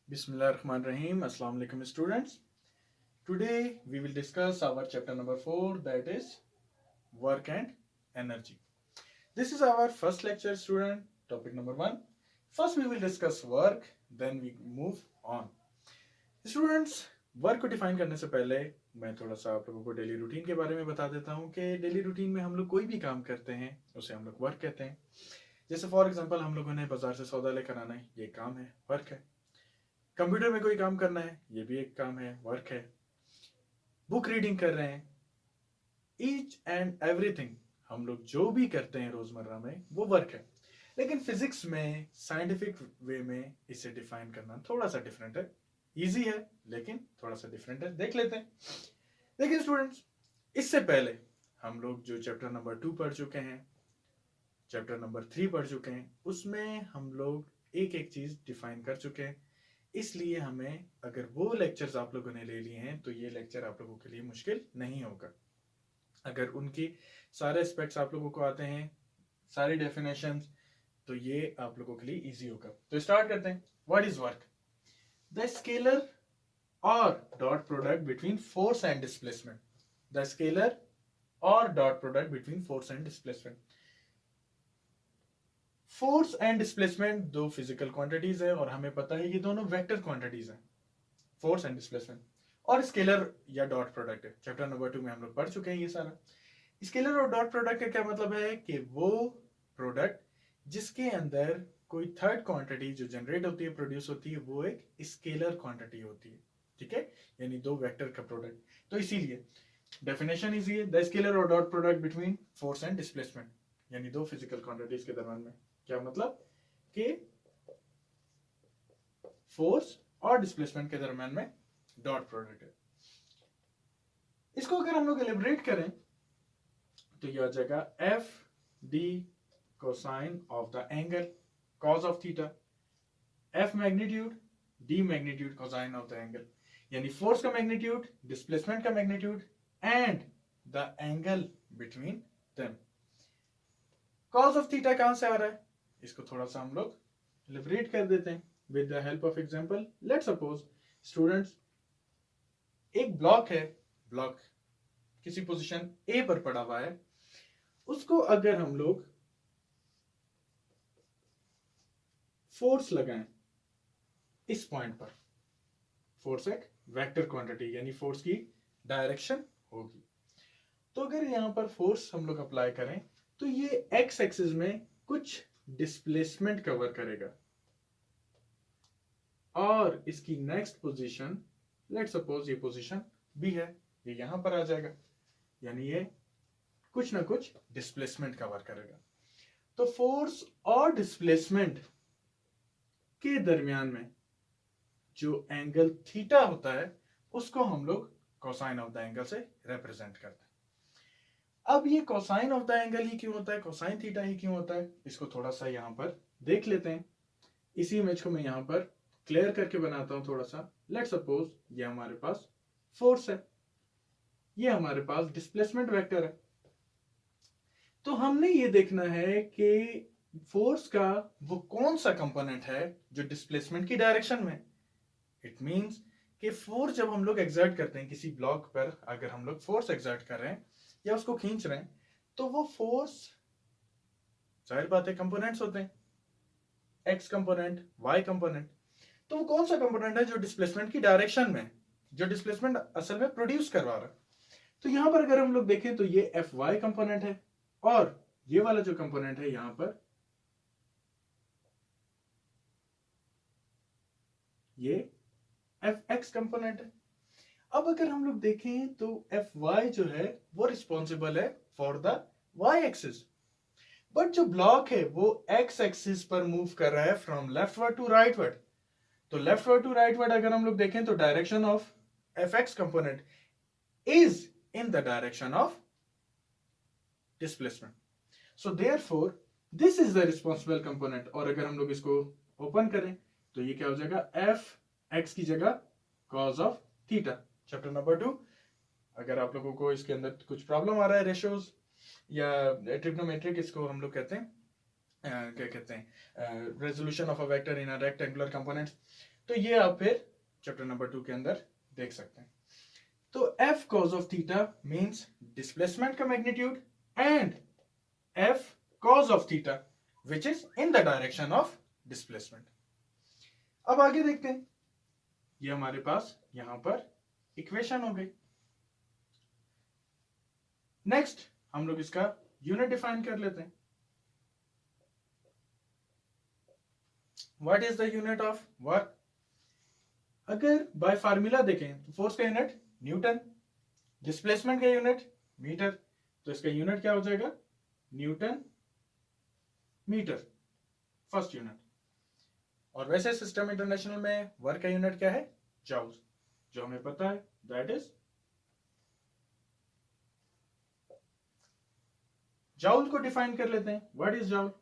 Bismillahirrahmanirrahim. Assalamu alaikum students. Today we will discuss our chapter number 4, that is work and energy. This is our first lecture student, topic number 1. First we will discuss work, then we move on. Students, work को define करने से पहले मैं थोड़ा सा आप लोगों को डेली रूटीन के बारे में बता देता हूँ कि डेली रूटीन में हम लोग कोई भी काम करते हैं उसे हम लोग वर्क कहते हैं. जैसे फॉर एग्जांपल हम लोगों ने बाजार से सौदा लेकर आना है, ये काम है, वर्क है. कंप्यूटर में कोई काम करना है, ये भी एक काम है, वर्क है. बुक रीडिंग कर रहे हैं, ईच एंड एवरीथिंग हम लोग जो भी करते हैं रोजमर्रा में वो वर्क है. लेकिन फिजिक्स में साइंटिफिक वे में इसे डिफाइन करना थोड़ा सा डिफरेंट है. इजी है लेकिन थोड़ा सा डिफरेंट है. देख लेते हैं. देखिए स्टूडेंट्स, इससे पहले हम लोग जो चैप्टर नंबर 2 पढ़ चुके हैं, चैप्टर नंबर 3 पढ़ चुके हैं, उसमें हम लोग एक एक चीज डिफाइन कर चुके हैं. इसलिए हमें अगर वो लेक्चर्स आप लोगों ने ले लिए हैं तो ये लेक्चर आप लोगों के लिए मुश्किल नहीं होगा. अगर उनकी सारे एस्पेक्ट्स आप लोगों को आते हैं, सारी डेफिनेशंस, तो ये आप लोगों के लिए इजी होगा. तो स्टार्ट करते हैं. What is work? The scalar और dot product between force and displacement. The scalar और dot product between force and displacement. Force and displacement दो फिजिकल क्वांटिटीज है और हमें पता है ये दोनों वेक्टर क्वांटिटीज हैं, फोर्स एंड डिस्प्लेसमेंट. और स्केलर या डॉट प्रोडक्ट है. चैप्टर नंबर 2 में हम लोग पढ़ चुके हैं ये सारा. स्केलर और डॉट प्रोडक्ट का क्या मतलब है कि वो प्रोडक्ट जिसके अंदर कोई थर्ड क्वांटिटी जो जनरेट होती है, प्रोड्यूस होती है, वो एक स्केलर क्वांटिटी होती है. ठीक है, यानी दो वेक्टर का प्रोडक्ट. तो इसीलिए डेफिनेशन इजी है, द स्केलर और dot product between force and displacement, यानी दो फिजिकल क्वांटिटीज के दरम्यान में. क्या मतलब कि फोर्स और डिस्प्लेसमेंट के दरम्यान में डॉट प्रोडक्ट है. इसको अगर हम लोग एलिब्रेट करें तो ये आ जाएगा F D cosine of the angle cause of theta. F magnitude, D magnitude cosine of the angle, यानी फोर्स का मैग्नीट्यूड, डिस्प्लेसमेंट का magnitude and the angle between them. Cause of theta कहां से आ रहा है, इसको थोड़ा सा हम लोग एलिब्रेट कर देते हैं with the help of example. Let suppose students, एक ब्लॉक है, ब्लॉक किसी पोजीशन ए पर पड़ा हुआ है. उसको अगर हम लोग फोर्स लगाएं इस पॉइंट पर, फोर्स एक वेक्टर क्वांटिटी यानी फोर्स की डायरेक्शन होगी. तो अगर यहां पर फोर्स हम लोग अप्लाई करें तो ये एक्स एक्सिस में कुछ डिस्प्लेसमेंट कवर करेगा और इसकी नेक्स्ट पोजीशन, लेट सपोज ये पोजीशन बी है, ये यहां पर आ जाएगा, यानी ये कुछ ना कुछ डिस्प्लेसमेंट कवर करेगा. तो फोर्स और डिस्प्लेसमेंट के दरमियान में जो एंगल थीटा होता है उसको हम लोग कोसाइन ऑफ द एंगल से रिप्रेजेंट करते हैं. अब ये कोसाइन ऑफ द एंगल ही क्यों होता है, कोसाइन थीटा ही क्यों होता है, इसको थोड़ा सा यहां पर देख लेते हैं. इसी इमेज को मैं यहां पर क्लियर करके बनाता हूं थोड़ा सा. लेट सपोज ये हमारे पास फोर्स है, ये हमारे पास डिस्प्लेसमेंट वेक्टर है. तो हमने ये देखना है कि फोर्स का वो कौन सा कंपोनेंट है जो डिस्प्लेसमेंट की डायरेक्शन में. इट मींस कि फोर्स जब हम लोग एग्जर्ट करते हैं किसी ब्लॉक पर, अगर हम लोग फोर्स एग्जर्ट कर रहे हैं या उसको खींच रहे हैं, तो वो फोर्स, जाहिर बात है कंपोनेंट्स होते हैं, एक्स कंपोनेंट, वाई कंपोनेंट. तो वो कौन सा कंपोनेंट है जो डिस्प्लेसमेंट की डायरेक्शन में, जो डिस्प्लेसमेंट असल में प्रोड्यूस करवा रहा है. तो यहां पर अगर हम लोग देखें तो ये एफ वाई कंपोनेंट है और ये वाला जो कंपोनेंट है यहां पर ये एफ एक्स कंपोनेंट है. अब अगर हम लोग देखें तो एफ वाई जो है वो रिस्पॉन्सिबल है for the Y axis, but जो ब्लॉक है वो एक्स एक्सिस पर मूव कर रहा है फ्रॉम लेफ्टवर्ड टू राइटवर्ड. तो लेफ्टवर्ड टू राइटवर्ड अगर हम लोग देखें तो direction of F X component is in the direction of displacement. So therefore this is the responsible component. और अगर हम लोग इसको ओपन करें तो ये क्या हो जाएगा, एफ एक्स की जगह cause of theta. Chapter number 2. अगर आप लोगों को इसके अंदर कुछ प्रॉब्लम आ रहा है, रेशियोज या ट्रिग्नोमेट्रिक, इसको हम लोग कहते हैं क्या कहते हैं, resolution of a vector in a rectangular component, तो ये आप फिर चैप्टर नंबर 2 के अंदर देख सकते हैं। तो F cos of theta means displacement का magnitude and F cos of theta which is in the direction of displacement। अब आगे देखते हैं, ये हमारे पास यहां पर इक्वेशन हो गई। नेक्स्ट हम लोग इसका यूनिट डिफाइन कर लेते हैं। What is the unit of work? अगर बाय फार्मूला देखें तो फोर्स का यूनिट न्यूटन, डिस्प्लेसमेंट का यूनिट मीटर, तो इसका यूनिट क्या हो जाएगा? Newton metre, first unit. और वैसे सिस्टम इंटरनेशनल में वर्क का यूनिट क्या है? जूल, जो हमें पता है, दैट इज जूल को डिफाइन कर लेते हैं। What is joule?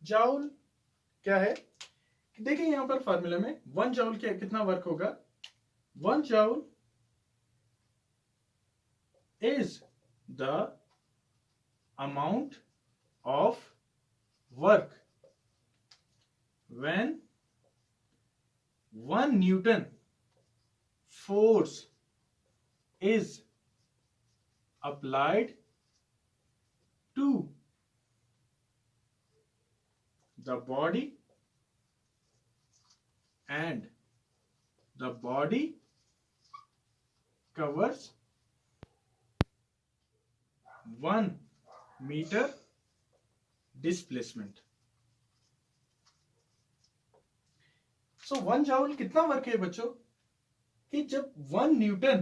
जूल क्या है? देखिए यहां पर फार्मूला में 1 जूल क्या कितना वर्क होगा? 1 joule is the amount of work when 1 Newton force is applied to the body and the body covers 1 meter displacement। So 1 joule कितना वर्क है बच्चों? कि जब 1 न्यूटन,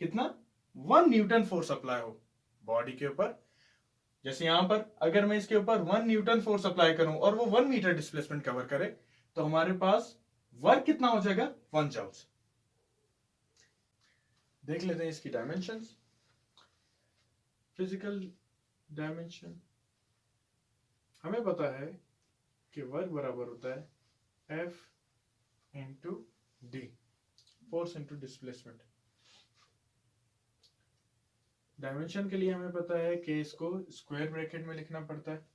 कितना? 1 न्यूटन फोर्स अप्लाई हो बॉडी के ऊपर, जैसे यहां पर अगर मैं इसके ऊपर 1 न्यूटन फोर्स अप्लाई करूं और वो 1 मीटर डिस्प्लेसमेंट कवर करे, तो हमारे पास वर्क कितना हो जाएगा? 1 जूल। देख लेते हैं इसकी डायमेंशंस। फिजिकल डायमेंशन हमें पता है कि वर्क बराबर होता है F into D, force into displacement. Dimension के लिए हमें पता है कि इसको स्क्वायर ब्रैकेट में लिखना पड़ता है।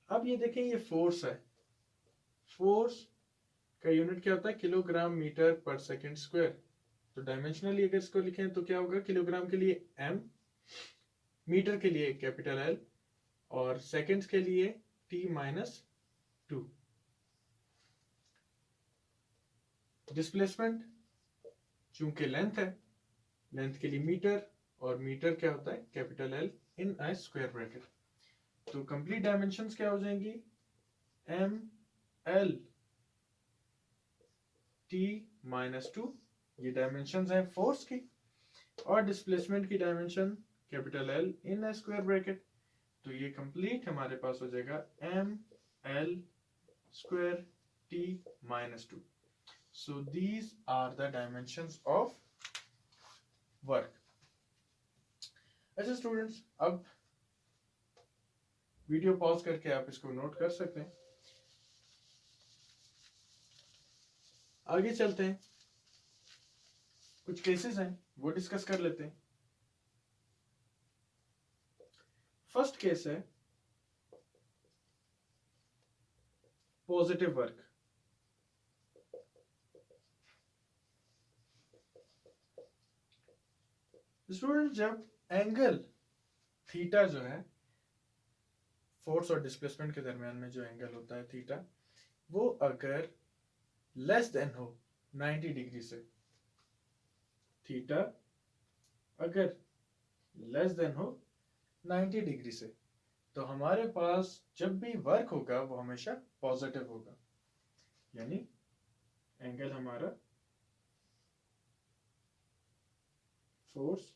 अब ये देखें, ये फोर्स है, फोर्स का यूनिट क्या होता है? किलोग्राम मीटर पर सेकंड स्क्वायर। तो डायमेंशनली अगर इसको लिखें तो क्या होगा? किलोग्राम के लिए m, मीटर के लिए कैपिटल L और सेकंड्स के लिए T-2। डिस्प्लेसमेंट चूंकि लेंथ है, लेंथ के लिए मीटर, और मीटर क्या होता है? Capital L in a square bracket. तो कंप्लीट डायमेंशंस क्या हो जाएंगी? m l T-2, ये डायमेंशंस हैं फोर्स की, और डिस्प्लेसमेंट की dimension capital L in a square bracket. तो ये कंप्लीट हमारे पास हो जाएगा m l square T-2। So these are the dimensions of work। अच्छा स्टूडेंट्स, अब वीडियो पॉज करके आप इसको नोट कर सकते हैं। आगे चलते हैं, कुछ केसेस हैं वो डिस्कस कर लेते हैं। फर्स्ट केस है पॉजिटिव वर्क। स्टूडेंट, जब एंगल थीटा जो है, फोर्स और डिस्प्लेसमेंट के दरमियान में जो एंगल होता है थीटा, वो अगर लेस देन हो 90 डिग्री से, थीटा अगर लेस देन हो 90 डिग्री से, तो हमारे पास जब भी वर्क होगा वो हमेशा पॉजिटिव होगा। यानी एंगल हमारा फोर्स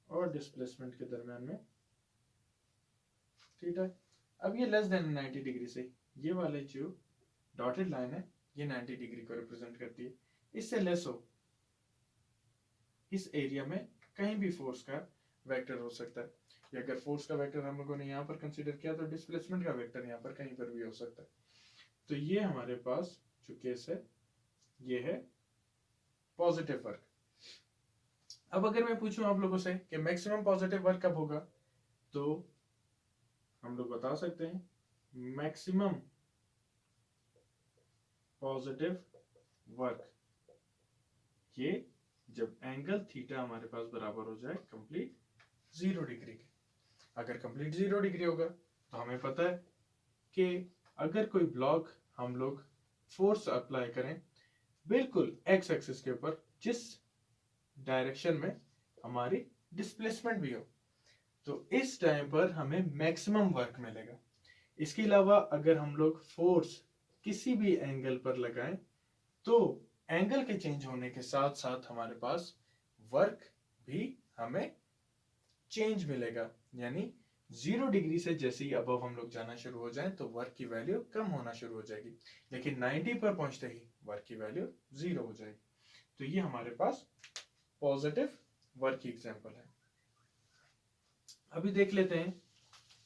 और डिस्प्लेसमेंट के दरमियान में थीटा। अब ये लेस देन 90 डिग्री से, ये वाले जो डॉटेड लाइन है ये 90 डिग्री को रिप्रेजेंट करती है। इससे लेस हो, इस एरिया में कहीं भी फोर्स का वेक्टर हो सकता है, या अगर फोर्स का वेक्टर हम लोगों ने यहाँ पर कंसीडर किया तो डिस्प्लेसमेंट का वेक्टर यहाँ पर कहीं पर भी हो सकता है। तो ये हमारे पास जो केस है ये है पॉजिटिव वर्क। अब अगर मैं पूछूं आप लोगों से कि मैक्सिमम पॉजिटिव वर्क कब होगा, तो हम लोग बता सकते हैं मैक्सिमम पॉजिटिव वर्क, ये जब एंगल थीटा हमारे पास बराबर हो जाए कंप्लीट 0 डिग्री के। अगर कंप्लीट 0 डिग्री होगा तो हमें पता है कि अगर कोई ब्लॉक हम लोग फोर्स अप्लाई करें बिल्कुल एक्स एक्सिस के ऊपर, जिस डायरेक्शन में हमारी डिस्प्लेसमेंट भी हो, तो इस टाइम पर हमें मैक्सिमम वर्क मिलेगा। इसके अलावा अगर हम लोग फोर्स किसी भी एंगल पर लगाएं तो एंगल के चेंज होने के साथ साथ हमारे पास वर्क भी हमें चेंज मिलेगा। यानी 0 डिग्री से जैसे ही अबव हम लोग जाना शुरू हो जाएं तो वर्क की वैल्यू कम होना शुरू हो जाएगी, लेकिन 90 पर पहुंचते ही वर्क की वैल्यू 0 हो जाएगी। तो ये हमारे पास पॉजिटिव वर्क की एग्जांपल है। अभी देख लेते हैं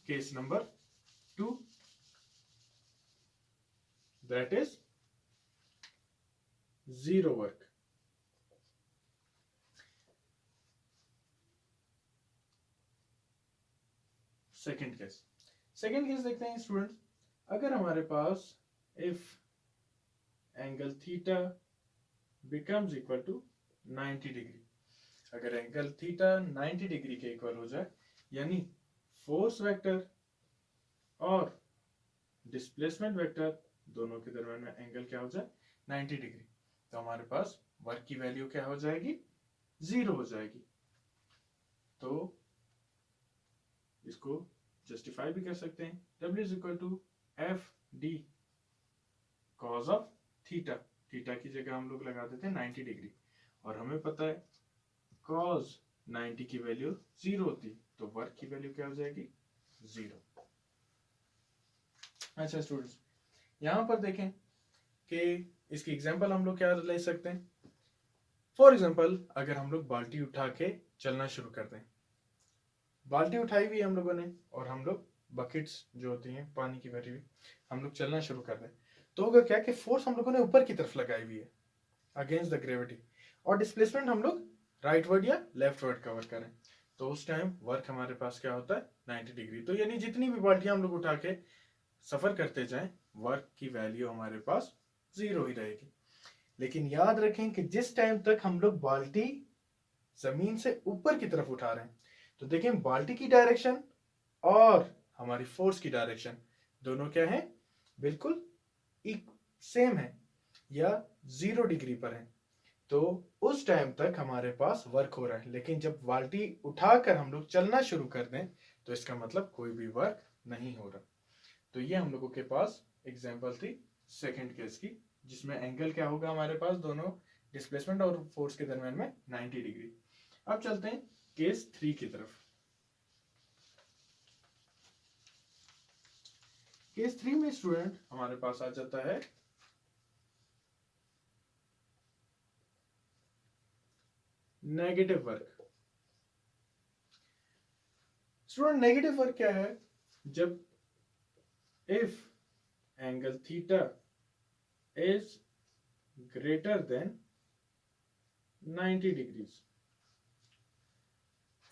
case number 2, that is 0 work. Second case देखते हैं स्टूडेंट्स। अगर हमारे पास if angle theta becomes equal to 90 degree, अगर एंगल थीटा 90 डिग्री के इक्वल हो जाए, यानी फोर्स वेक्टर और डिस्प्लेसमेंट वेक्टर दोनों के दरम्यान में एंगल क्या हो जाए 90 डिग्री, तो हमारे पास वर्क की वैल्यू क्या हो जाएगी 0 हो जाएगी। तो इसको जस्टिफाई भी कर सकते हैं। W is equal to F D cos of theta, theta की जगह हम लोग लगा देते हैं 90 डिग्री, और हमें पता है कॉज 90 की वैल्यू 0 होती, तो वर्क की वैल्यू क्या हो जाएगी 0। अच्छा स्टूडेंट्स, यहां पर देखें कि इसकी एग्जांपल हम लोग क्या ले सकते हैं। फॉर एग्जांपल अगर हम लोग बाल्टी उठा के चलना शुरू कर दें, बाल्टी उठाई हुई हम लोगों ने और हम लोग बकेट्स जो होती हैं पानी की भरी हुई हम लोग चलना शुरू कर दें, तो होगा क्या कि फोर्स हम लोगों ने ऊपर की तरफ लगाई हुई है अगेंस्ट द ग्रेविटी, और डिस्प्लेसमेंट हम लोग राइट वर्ड या लेफ्ट वर्ड कवर करें, तो उस टाइम वर्क हमारे पास क्या होता है 90 डिग्री। तो यानी जितनी भी बाल्टियां हम लोग उठा के सफर करते जाएं, वर्क की वैल्यू हमारे पास 0 ही रहेगी। लेकिन याद रखें कि जिस टाइम तक हम लोग बाल्टी जमीन से ऊपर की तरफ उठा रहे हैं, तो देखें बाल्टी की डायरेक्शन और हमारी फोर्स की डायरेक्शन दोनों क्या है, बिल्कुल सेम है या 0 डिग्री पर है, तो उस टाइम तक हमारे पास वर्क हो रहा है। लेकिन जब बाल्टी उठाकर हम लोग चलना शुरू कर दें, तो इसका मतलब कोई भी वर्क नहीं हो रहा। तो ये हम लोगों के पास एग्जांपल थी सेकंड केस की, जिसमें एंगल क्या होगा हमारे पास दोनों डिस्प्लेसमेंट और फोर्स के दरम्यान में 90 डिग्री। अब चलते हैं केस 3 की तरफ। केस 3 में स्टूडेंट हमारे पास आ जाता है negative work. Student negative work क्या है, जब if angle theta is greater than 90 degrees,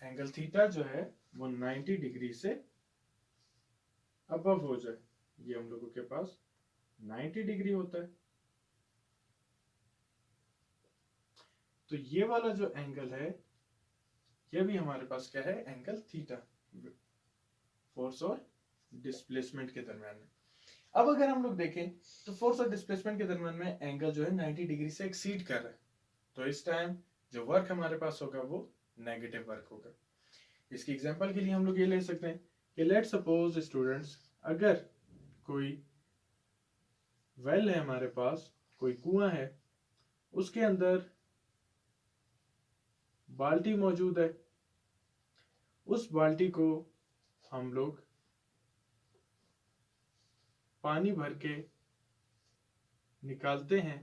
angle theta जो है वो 90 डिग्री से अबव हो जाए, ये हम लोगों के पास 90 डिग्री होता है, तो ये वाला जो एंगल है ये भी हमारे पास क्या है एंगल थीटा, फोर्स और डिस्प्लेसमेंट के दरम्यान में। अब अगर हम लोग देखें तो फोर्स और डिस्प्लेसमेंट के दरम्यान में एंगल जो है 90 डिग्री से एक्सीड कर रहा है, तो इस टाइम जो वर्क हमारे पास होगा वो नेगेटिव वर्क होगा। इसकी एग्जांपल के लिए हम लोग ये ले सकते हैं कि लेट्स सपोज स्टूडेंट्स, अगर कोई वेल है हमारे पास, कोई कुआं है, उसके अंदर बाल्टी मौजूद है, उस बाल्टी को हम लोग पानी भर के निकालते हैं,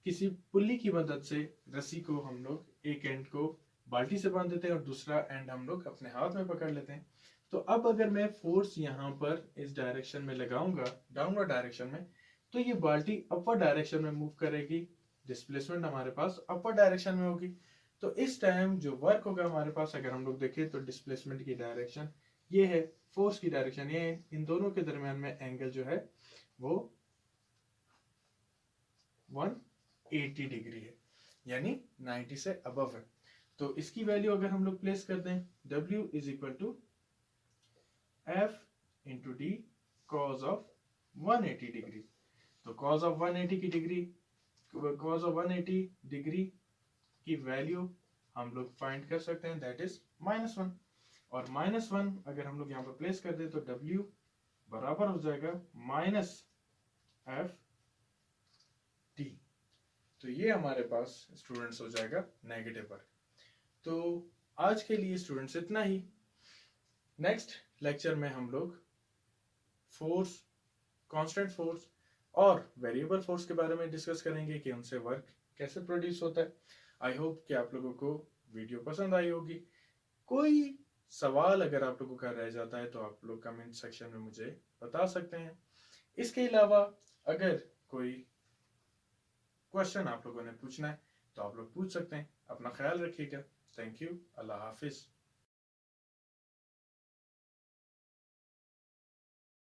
किसी पुल्ली की मदद से रस्सी को हम लोग एक एंड को बाल्टी से बांध देते हैं और दूसरा एंड हम लोग अपने हाथ में पकड़ लेते हैं। तो अब अगर मैं फोर्स यहाँ पर इस डायरेक्शन में लगाऊंगा डाउनवर्ड डायरेक्शन में, तो ये बाल्टी अपवर्ड डायरेक्शन में मूव करेगी, डिस्प्लेसमेंट हमारे पास अपवर्ड डायरेक्शन में होगी, तो इस टाइम जो वर्क होगा हमारे पास, अगर हम लोग देखें तो डिस्प्लेसमेंट की डायरेक्शन ये है, फोर्स की डायरेक्शन ये है, इन दोनों के दरमियान में एंगल जो है वो 180 डिग्री है, यानी 90 से अबव है। तो इसकी वैल्यू अगर हम लोग प्लेस कर दें, W is equal to F into D cos of 180 degree. तो कॉज ऑफ 180 की डिग्री, कॉज ऑफ 180 डिग्री की वैल्यू हम लोग फाइंड कर सकते हैं, दैट इज -1। और -1 अगर हम लोग यहाँ पर प्लेस कर दे तो W बराबर हो जाएगा -FD। तो ये हमारे पास स्टूडेंट्स हो जाएगा नेगेटिव वर्क। तो आज के लिए स्टूडेंट्स इतना ही। नेक्स्ट लेक्चर में हम लोग फोर्स, कांस्टेंट फोर्स और वेरिएबल फोर्स के बारे में डिस्कस करेंगे कि उनसे वर्क कैसे प्रोड्यूस होता है। आई होप कि आप लोगों को वीडियो पसंद आई होगी। कोई सवाल अगर आप लोगों का रह जाता है तो आप लोग कमेंट सेक्शन में मुझे बता सकते हैं। इसके अलावा अगर कोई क्वेश्चन आप लोगों ने पूछना है तो आप लोग पूछ सकते हैं। अपना ख्याल रखिएगा। Thank you. Allah Hafiz.